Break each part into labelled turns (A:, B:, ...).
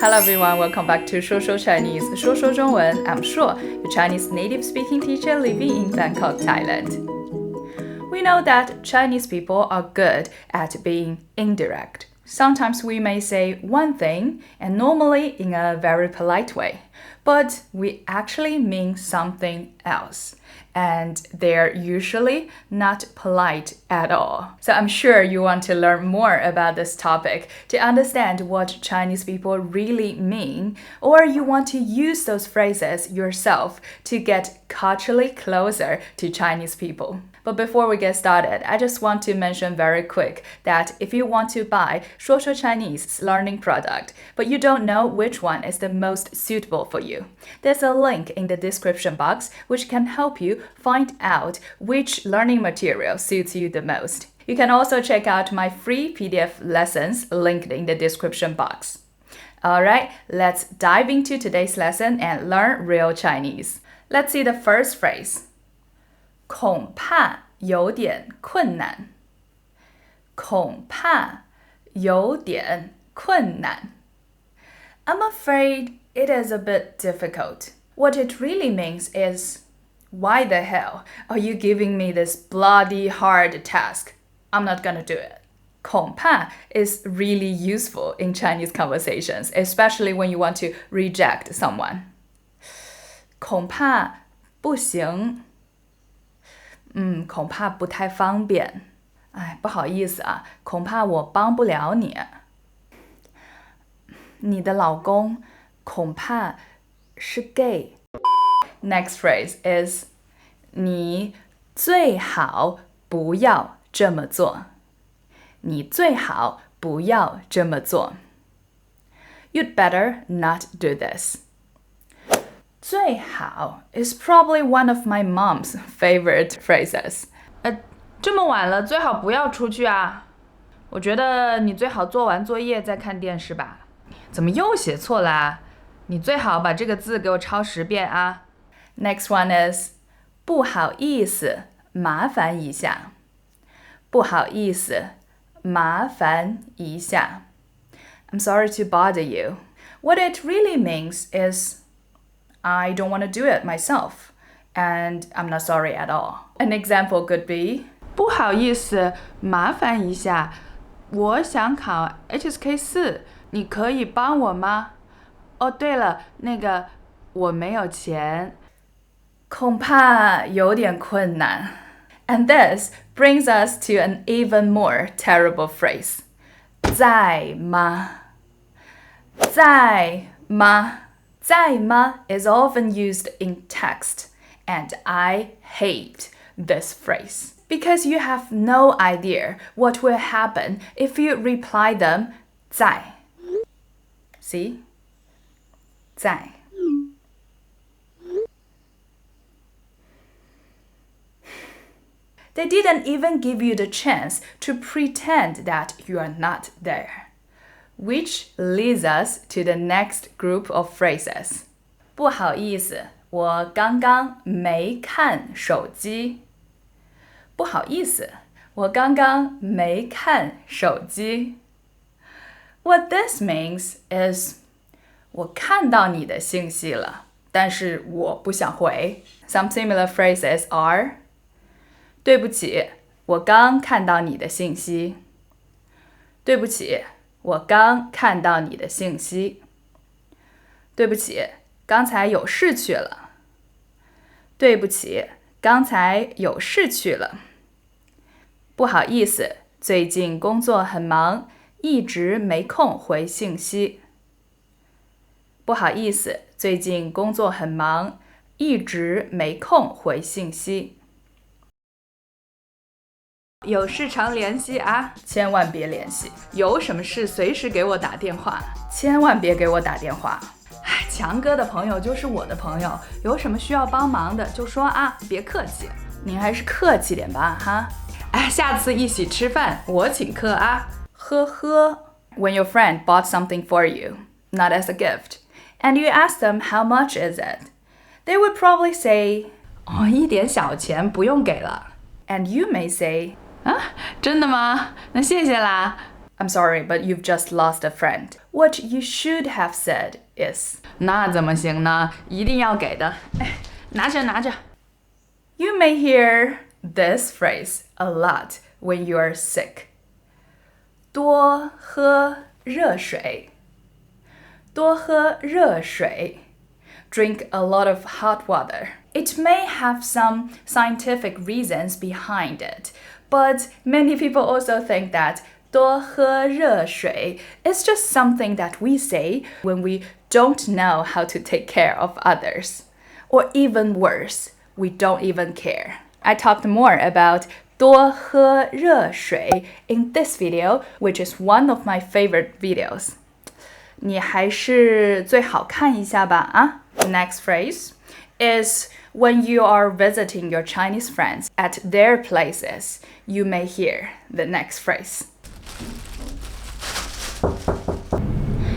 A: Hello everyone, welcome back to 说说 Chinese, 说说中文. I'm Shuo, your Chinese native speaking teacher living in Bangkok, Thailand. We know that Chinese people are good at being indirect. Sometimes we may say one thing, and normally in a very polite way, but we actually mean something else. And they're usually not polite at all. So I'm sure you want to learn more about this topic to understand what Chinese people really mean, or you want to use those phrases yourself to get culturally closer to Chinese people. But before we get started, I just want to mention very quick that if you want to buy ShuoshuoChinese's learning product, but you don't know which one is the most suitable for you, there's a link in the description box which can help you find out which learning material suits you the most. You can also check out my free PDF lessons linked in the description box. Alright, let's dive into today's lesson and learn real Chinese. Let's see the first phrase. 恐怕有点困难。恐怕有点困难。I'm afraid it is a bit difficult. What it really means is, why the hell are you giving me this bloody hard task? I'm not gonna do it. 恐怕 is really useful in Chinese conversations, especially when you want to reject someone. 恐怕不行。恐怕不太方便。不好意思啊，恐怕我帮不了你。你的老公恐怕是 gay. Next phrase is 你最好不要这么做。你最好不要这么做。You'd better not do this. 最好 is probably one of my mom's favorite phrases. 这么晚了，最好不要出去啊。我觉得你最好做完作业再看电视吧。怎么又写错了啊？你最好把这个字给我抄10遍啊。Next one is 不好意思，麻烦一下。不好意思，麻烦一下。I'm sorry to bother you. What it really means is I don't want to do it myself, and I'm not sorry at all. An example could be 不好意思，麻烦一下，我想考 HSK 4，你可以帮我吗？哦，对了，那个我没有钱，恐怕有点困难。And this brings us to an even more terrible phrase. 在吗？在吗？在吗 is often used in text, and I hate this phrase because you have no idea what will happen if you reply them 在. See? 在. They didn't even give you the chance to pretend that you are not there.Which leads us to the next group of phrases. 不好意思，我刚刚没看手机。不好意思，我刚刚没看手机。What this means is 我看到你的信息了，但是我不想回。Some similar phrases are 对不起，我刚看到你的信息。对不起。我刚看到你的信息。对不起，刚才有事去了。对不起，刚才有事去了。不好意思，最近工作很忙，一直没空回信息。不好意思，最近工作很忙，一直没空回信息。有事常联系啊，千万别联系。有什么事随时给我打电话，千万别给我打电话。强哥的朋友就是我的朋友，有什么需要帮忙的就说啊，别客气。您还是客气点吧，哈。下次一起吃饭，我请客啊。呵呵。When your friend bought something for you, not as a gift, and you ask them how much is it, they would probably say, 一点小钱不用给了。And you may say, 真的吗？那谢谢啦。I'm sorry, but you've just lost a friend. What you should have said is 那怎么行呢？一定要给的。哎，拿着拿着。You may hear this phrase a lot when you are sick. 多喝热水。多喝热水。Drink a lot of hot water. It may have some scientific reasons behind it, but many people also think that 多喝热水 is just something that we say when we don't know how to take care of others. Or even worse, we don't even care. I talked more about 多喝热水 in this video, which is one of my favorite videos. 你还是最好看一下吧啊。Next phrase is when you are visiting your Chinese friends at their places, you may hear the next phrase.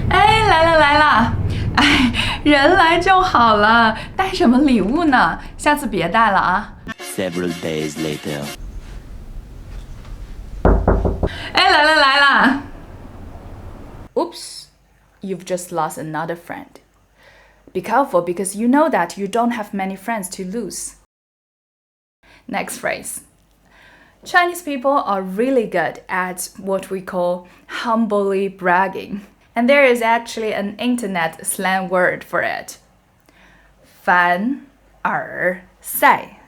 A: 哎，来了来了！哎，人来就好了，带什么礼物呢？下次别带了啊。
B: Several days later.
A: 哎，来了来了！ Oops, you've just lost another friend. Be careful because you know that you don't have many friends to lose. Next phrase. Chinese people are really good at what we call humbly bragging. And there is actually an internet slang word for it. 凡尔赛.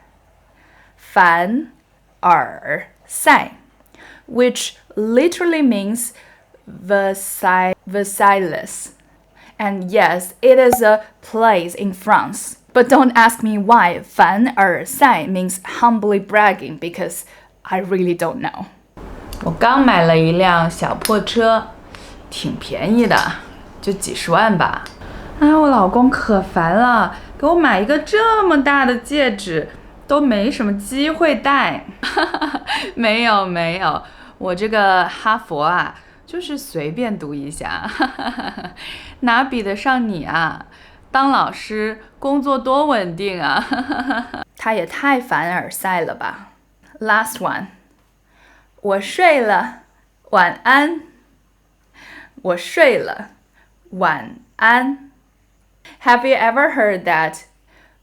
A: 凡尔赛. Which literally means Versailles. And yes, it is a place in France. But don't ask me why 凡尔赛 means humbly bragging because I really don't know. 我刚买了一辆小破车，挺便宜的，就几十万吧。啊，我老公可烦了，给我买一个这么大的戒指，都没什么机会戴。没有没有，我这个哈佛啊。就是随便读一下，哪比得上你啊？当老师工作多稳定啊！他也太凡尔赛了吧。Last one， 我睡了，晚安。我睡了，晚安。Have you ever heard that？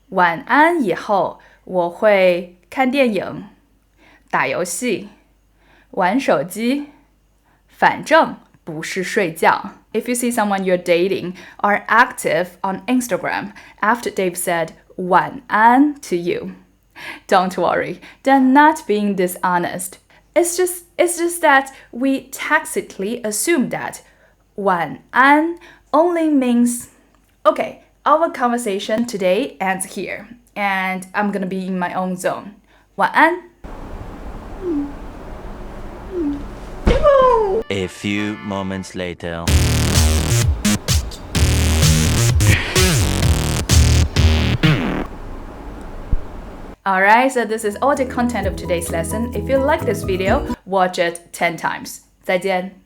A: 晚安以后，我会看电影、打游戏、玩手机。反正不是睡觉。If you see someone you're dating are active on Instagram after they've said 晚安 to you, don't worry, they're not being dishonest. It's just that we tacitly assume that 晚安 only means, okay, our conversation today ends here, and I'm gonna be in my own zone. 晚安。
B: A few moments later.
A: Alright, so this is all the content of today's lesson. If you like this video, watch it 10 times. 再见。